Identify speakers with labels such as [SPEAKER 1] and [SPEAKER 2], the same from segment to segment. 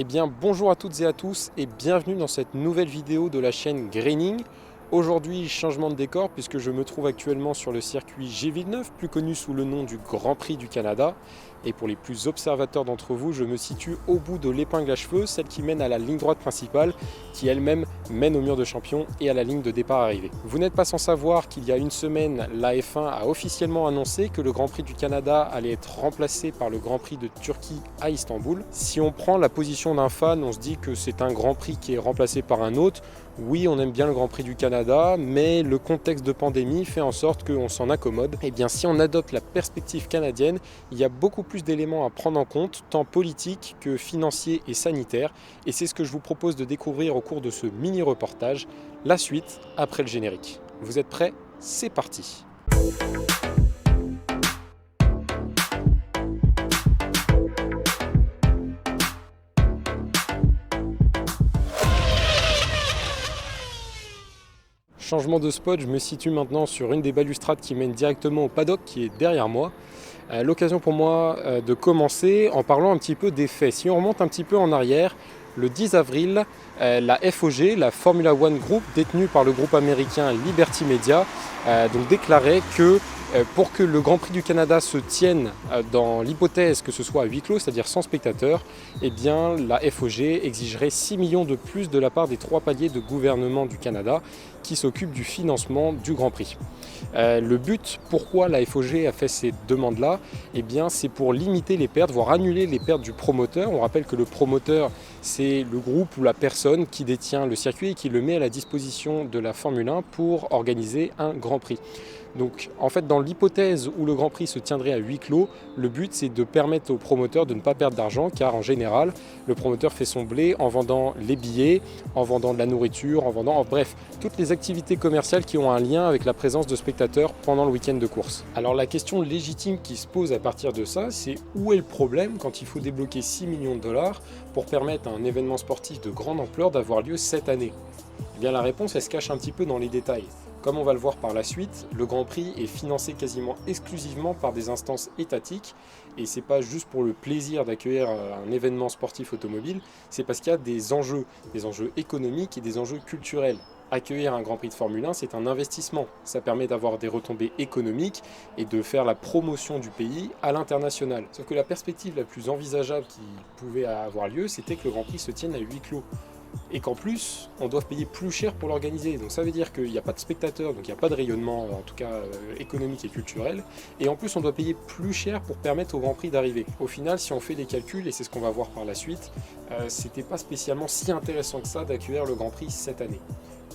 [SPEAKER 1] Eh bien bonjour à toutes et à tous et bienvenue dans cette nouvelle vidéo de la chaîne Graining. Aujourd'hui changement de décor puisque je me trouve actuellement sur le circuit G Villeneuve, plus connu sous le nom du Grand Prix du Canada. Et pour les plus observateurs d'entre vous, je me situe au bout de l'épingle à cheveux, celle qui mène à la ligne droite principale, qui elle-même mène au mur de champion et à la ligne de départ arrivée. Vous n'êtes pas sans savoir qu'il y a une semaine, la F1 a officiellement annoncé que le Grand Prix du Canada allait être remplacé par le Grand Prix de Turquie à Istanbul. Si on prend la position d'un fan, on se dit que c'est un Grand Prix qui est remplacé par un autre. Oui, on aime bien le Grand Prix du Canada, mais le contexte de pandémie fait en sorte qu'on s'en accommode. Et bien, si on adopte la perspective canadienne, il y a beaucoup plus d'éléments à prendre en compte, tant politiques que financiers et sanitaires. Et c'est ce que je vous propose de découvrir au cours de ce mini-reportage. La suite après le générique. Vous êtes prêts? C'est parti! Changement de spot, je me situe maintenant sur une des balustrades qui mène directement au paddock qui est derrière moi. L'occasion pour moi de commencer en parlant un petit peu des faits. Si on remonte un petit peu en arrière, le 10 avril, la FOG, la Formula One Group, détenue par le groupe américain Liberty Media, donc déclarait que pour que le Grand Prix du Canada se tienne dans l'hypothèse que ce soit à huis clos, c'est-à-dire sans spectateurs, eh bien la FOG exigerait 6 millions de plus de la part des 3 paliers de gouvernement du Canada qui s'occupent du financement du Grand Prix. Le but, pourquoi la FOG a fait ces demandes-là, eh bien c'est pour limiter les pertes, voire annuler les pertes du promoteur. On rappelle que le promoteur, c'est le groupe ou la personne qui détient le circuit et qui le met à la disposition de la Formule 1 pour organiser un Grand Prix. Donc en fait dans l'hypothèse où le Grand Prix se tiendrait à huis clos, le but c'est de permettre au promoteur de ne pas perdre d'argent car en général le promoteur fait son blé en vendant les billets, en vendant de la nourriture, en vendant, bref, toutes les activités commerciales qui ont un lien avec la présence de spectateurs pendant le week-end de course. Alors la question légitime qui se pose à partir de ça, c'est où est le problème quand il faut débloquer 6 millions de dollars pour permettre à un événement sportif de grande ampleur d'avoir lieu cette année? Eh bien la réponse elle se cache un petit peu dans les détails. Comme on va le voir par la suite, le Grand Prix est financé quasiment exclusivement par des instances étatiques et c'est pas juste pour le plaisir d'accueillir un événement sportif automobile, c'est parce qu'il y a des enjeux économiques et des enjeux culturels. Accueillir un Grand Prix de Formule 1, c'est un investissement. Ça permet d'avoir des retombées économiques et de faire la promotion du pays à l'international. Sauf que la perspective la plus envisageable qui pouvait avoir lieu, c'était que le Grand Prix se tienne à huis clos. Et qu'en plus, on doit payer plus cher pour l'organiser. Donc ça veut dire qu'il n'y a pas de spectateurs, donc il n'y a pas de rayonnement, en tout cas économique et culturel. Et en plus, on doit payer plus cher pour permettre au Grand Prix d'arriver. Au final, si on fait les calculs, et c'est ce qu'on va voir par la suite, c'était pas spécialement si intéressant que ça d'accueillir le Grand Prix cette année.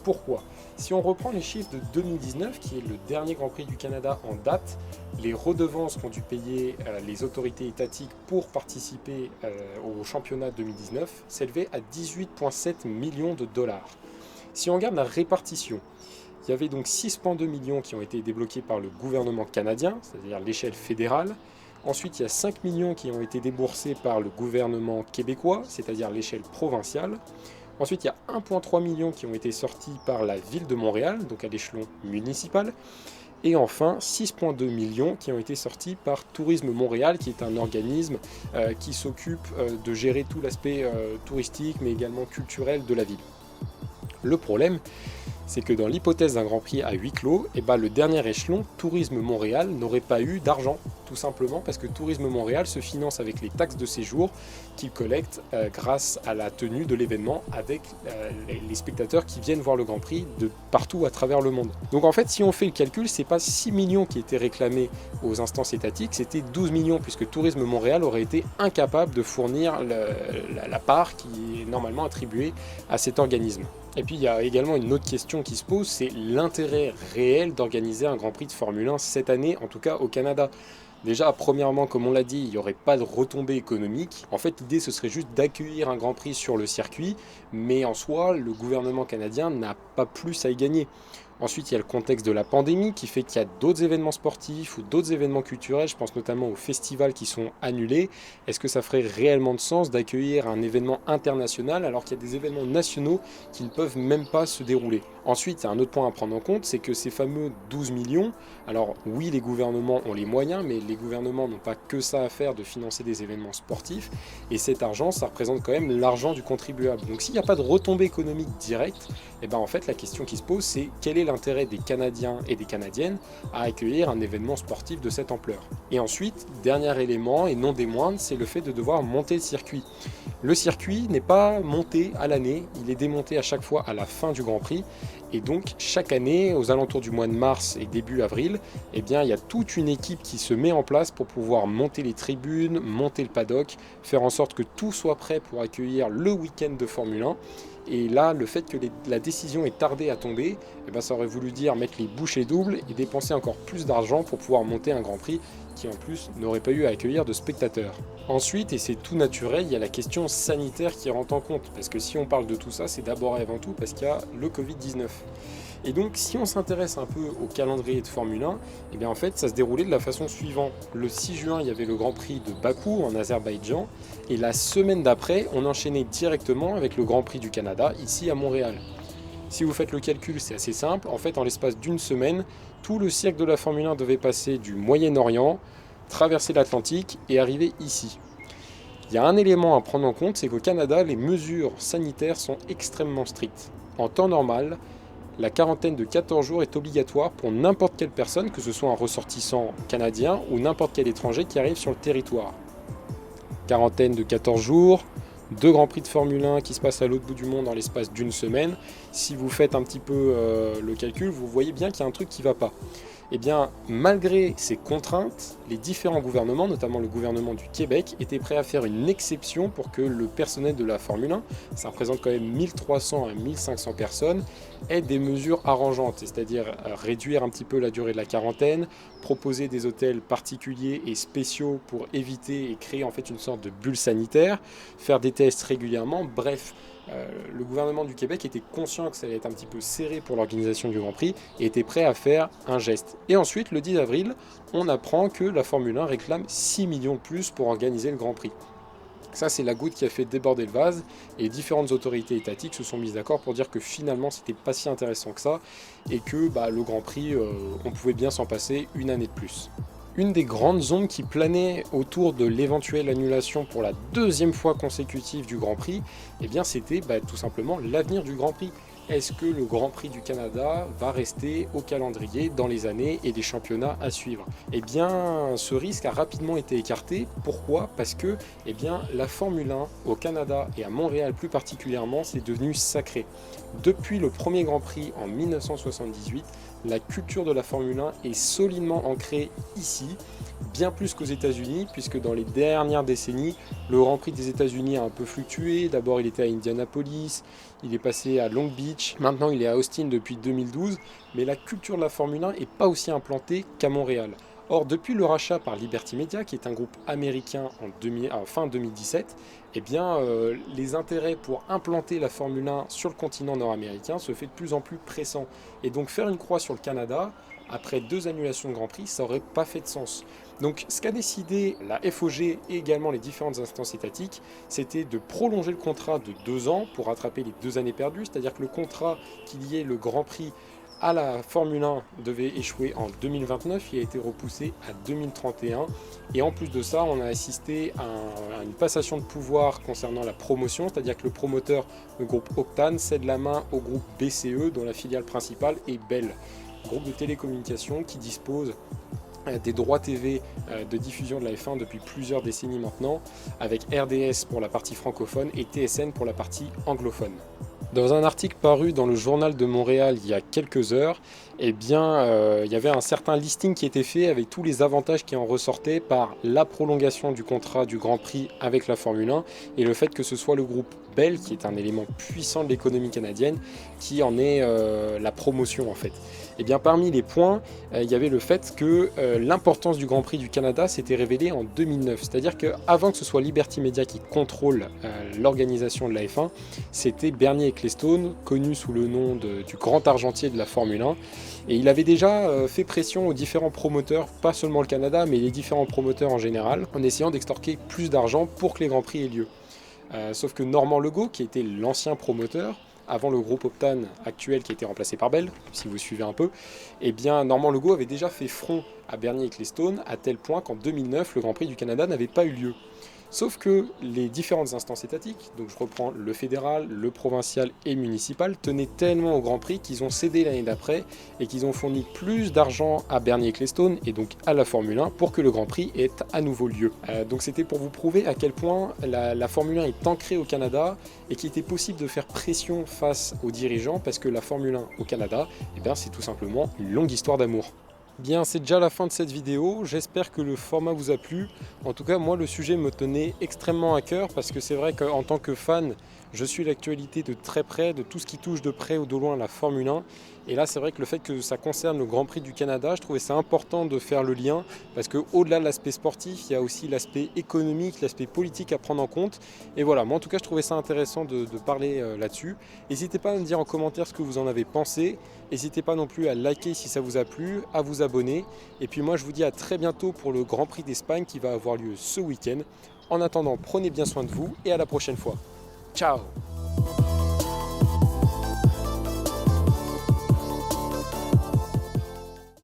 [SPEAKER 1] Pourquoi? Si on reprend les chiffres de 2019, qui est le dernier Grand Prix du Canada en date, les redevances qu'ont dû payer les autorités étatiques pour participer au championnat 2019 s'élevaient à 18,7 millions de dollars. Si on regarde la répartition, il y avait donc 6,2 millions qui ont été débloqués par le gouvernement canadien, c'est-à-dire l'échelle fédérale. Ensuite, il y a 5 millions qui ont été déboursés par le gouvernement québécois, c'est-à-dire l'échelle provinciale. Ensuite, il y a 1,3 million qui ont été sortis par la ville de Montréal, donc à l'échelon municipal. Et enfin, 6,2 millions qui ont été sortis par Tourisme Montréal, qui est un organisme qui s'occupe de gérer tout l'aspect touristique, mais également culturel de la ville. Le problème, c'est que dans l'hypothèse d'un Grand Prix à huis clos, le dernier échelon, Tourisme Montréal, n'aurait pas eu d'argent, tout simplement parce que Tourisme Montréal se finance avec les taxes de séjour qu'il collecte grâce à la tenue de l'événement avec les spectateurs qui viennent voir le Grand Prix de partout à travers le monde. Donc en fait, si on fait le calcul, c'est pas 6 millions qui étaient réclamés aux instances étatiques, c'était 12 millions puisque Tourisme Montréal aurait été incapable de fournir la part qui est normalement attribuée à cet organisme. Et puis il y a également une autre question qui se pose, c'est l'intérêt réel d'organiser un Grand Prix de Formule 1 cette année, en tout cas au Canada. Déjà, premièrement, comme on l'a dit, il n'y aurait pas de retombées économiques. En fait, l'idée, ce serait juste d'accueillir un Grand Prix sur le circuit, mais en soi, le gouvernement canadien n'a pas plus à y gagner. Ensuite, il y a le contexte de la pandémie qui fait qu'il y a d'autres événements sportifs ou d'autres événements culturels, je pense notamment aux festivals qui sont annulés. Est-ce que ça ferait réellement de sens d'accueillir un événement international alors qu'il y a des événements nationaux qui ne peuvent même pas se dérouler? Ensuite, il y a un autre point à prendre en compte, c'est que ces fameux 12 millions, alors oui, les gouvernements ont les moyens, mais les gouvernements n'ont pas que ça à faire de financer des événements sportifs, et cet argent, ça représente quand même l'argent du contribuable. Donc s'il n'y a pas de retombée économique directe, et ben en fait la question qui se pose, c'est quel est l'intérêt des Canadiens et des Canadiennes à accueillir un événement sportif de cette ampleur? Et ensuite, dernier élément, et non des moindres, c'est le fait de devoir monter le circuit. Le circuit n'est pas monté à l'année, il est démonté à chaque fois à la fin du Grand Prix. Et donc chaque année, aux alentours du mois de mars et début avril, eh bien, il y a toute une équipe qui se met en place pour pouvoir monter les tribunes, monter le paddock, faire en sorte que tout soit prêt pour accueillir le week-end de Formule 1. Et là, le fait que la décision ait tardé à tomber, eh ben, ça aurait voulu dire mettre les bouchées doubles et dépenser encore plus d'argent pour pouvoir monter un Grand Prix qui en plus n'aurait pas eu à accueillir de spectateurs. Ensuite, et c'est tout naturel, il y a la question sanitaire qui rentre en compte. Parce que si on parle de tout ça, c'est d'abord et avant tout parce qu'il y a le Covid-19. Et donc, si on s'intéresse un peu au calendrier de Formule 1, eh bien en fait, ça se déroulait de la façon suivante. Le 6 juin, il y avait le Grand Prix de Bakou en Azerbaïdjan, et la semaine d'après, on enchaînait directement avec le Grand Prix du Canada, ici à Montréal. Si vous faites le calcul, c'est assez simple. En fait, en l'espace d'une semaine, tout le cirque de la Formule 1 devait passer du Moyen-Orient, traverser l'Atlantique et arriver ici. Il y a un élément à prendre en compte, c'est qu'au Canada, les mesures sanitaires sont extrêmement strictes. En temps normal, la quarantaine de 14 jours est obligatoire pour n'importe quelle personne, que ce soit un ressortissant canadien ou n'importe quel étranger qui arrive sur le territoire. Quarantaine de 14 jours, 2 Grands Prix de Formule 1 qui se passent à l'autre bout du monde dans l'espace d'une semaine. Si vous faites un petit peu le calcul, vous voyez bien qu'il y a un truc qui ne va pas. Eh bien, malgré ces contraintes, les différents gouvernements, notamment le gouvernement du Québec, étaient prêts à faire une exception pour que le personnel de la Formule 1, ça représente quand même 1300 à 1500 personnes, ait des mesures arrangeantes, c'est-à-dire réduire un petit peu la durée de la quarantaine, proposer des hôtels particuliers et spéciaux pour éviter et créer en fait une sorte de bulle sanitaire, faire des tests régulièrement, bref. Le gouvernement du Québec était conscient que ça allait être un petit peu serré pour l'organisation du Grand Prix et était prêt à faire un geste. Et ensuite, le 10 avril, on apprend que la Formule 1 réclame 6 millions de plus pour organiser le Grand Prix. Ça, c'est la goutte qui a fait déborder le vase et différentes autorités étatiques se sont mises d'accord pour dire que finalement, c'était pas si intéressant que ça et que le Grand Prix, on pouvait bien s'en passer une année de plus. Une des grandes ombres qui planait autour de l'éventuelle annulation pour la deuxième fois consécutive du Grand Prix, eh bien c'était tout simplement l'avenir du Grand Prix. Est-ce que le Grand Prix du Canada va rester au calendrier dans les années et des championnats à suivre? Eh bien, ce risque a rapidement été écarté. Pourquoi? Parce que la Formule 1 au Canada et à Montréal plus particulièrement, c'est devenu sacré. Depuis le premier Grand Prix en 1978, la culture de la Formule 1 est solidement ancrée ici, bien plus qu'aux États-Unis, puisque dans les dernières décennies, le Grand Prix des États-Unis a un peu fluctué. D'abord, il était à Indianapolis, il est passé à Long Beach, maintenant il est à Austin depuis 2012, mais la culture de la Formule 1 n'est pas aussi implantée qu'à Montréal. Or, depuis le rachat par Liberty Media, qui est un groupe américain en fin 2017, les intérêts pour implanter la Formule 1 sur le continent nord-américain se fait de plus en plus pressant. Et donc faire une croix sur le Canada, après 2 annulations de Grand Prix, ça n'aurait pas fait de sens. Donc ce qu'a décidé la FOG et également les différentes instances étatiques, c'était de prolonger le contrat de 2 ans pour rattraper les 2 années perdues, c'est-à-dire que le contrat qui liait le Grand Prix à la Formule 1 devait échouer en 2029, il a été repoussé à 2031 et en plus de ça on a assisté à une passation de pouvoir concernant la promotion, c'est-à-dire que le promoteur, le groupe Octane, cède la main au groupe BCE dont la filiale principale est Bell, groupe de télécommunications qui dispose des droits TV de diffusion de la F1 depuis plusieurs décennies maintenant, avec RDS pour la partie francophone et TSN pour la partie anglophone. Dans un article paru dans le Journal de Montréal il y a quelques heures, eh bien, il y avait un certain listing qui était fait avec tous les avantages qui en ressortaient par la prolongation du contrat du Grand Prix avec la Formule 1 et le fait que ce soit le groupe Bell, qui est un élément puissant de l'économie canadienne, qui en est la promotion en fait. Et bien parmi les points, il y avait le fait que l'importance du Grand Prix du Canada s'était révélée en 2009. C'est-à-dire qu'avant que ce soit Liberty Media qui contrôle l'organisation de la F1, c'était Bernie Ecclestone, connu sous le nom du grand argentier de la Formule 1. Et il avait déjà fait pression aux différents promoteurs, pas seulement le Canada, mais les différents promoteurs en général, en essayant d'extorquer plus d'argent pour que les Grands Prix aient lieu. Sauf que Normand Legault, qui était l'ancien promoteur, avant le groupe Optan actuel qui a été remplacé par Bell, si vous suivez un peu, eh bien Normand Legault avait déjà fait front à Bernie Ecclestone, à tel point qu'en 2009, le Grand Prix du Canada n'avait pas eu lieu. Sauf que les différentes instances étatiques, donc je reprends le fédéral, le provincial et municipal, tenaient tellement au Grand Prix qu'ils ont cédé l'année d'après et qu'ils ont fourni plus d'argent à Bernie Ecclestone et donc à la Formule 1 pour que le Grand Prix ait à nouveau lieu. Donc c'était pour vous prouver à quel point la Formule 1 est ancrée au Canada et qu'il était possible de faire pression face aux dirigeants parce que la Formule 1 au Canada, eh bien, c'est tout simplement une longue histoire d'amour. Bien, c'est déjà la fin de cette vidéo, j'espère que le format vous a plu. En tout cas, moi le sujet me tenait extrêmement à cœur parce que c'est vrai qu'en tant que fan, je suis l'actualité de très près, de tout ce qui touche de près ou de loin la Formule 1. Et là, c'est vrai que le fait que ça concerne le Grand Prix du Canada, je trouvais ça important de faire le lien parce qu'au-delà de l'aspect sportif, il y a aussi l'aspect économique, l'aspect politique à prendre en compte. Et voilà, moi en tout cas, je trouvais ça intéressant de parler là-dessus. N'hésitez pas à me dire en commentaire ce que vous en avez pensé. N'hésitez pas non plus à liker si ça vous a plu, à vous abonner. Et puis moi, je vous dis à très bientôt pour le Grand Prix d'Espagne qui va avoir lieu ce week-end. En attendant, prenez bien soin de vous et à la prochaine fois. Ciao!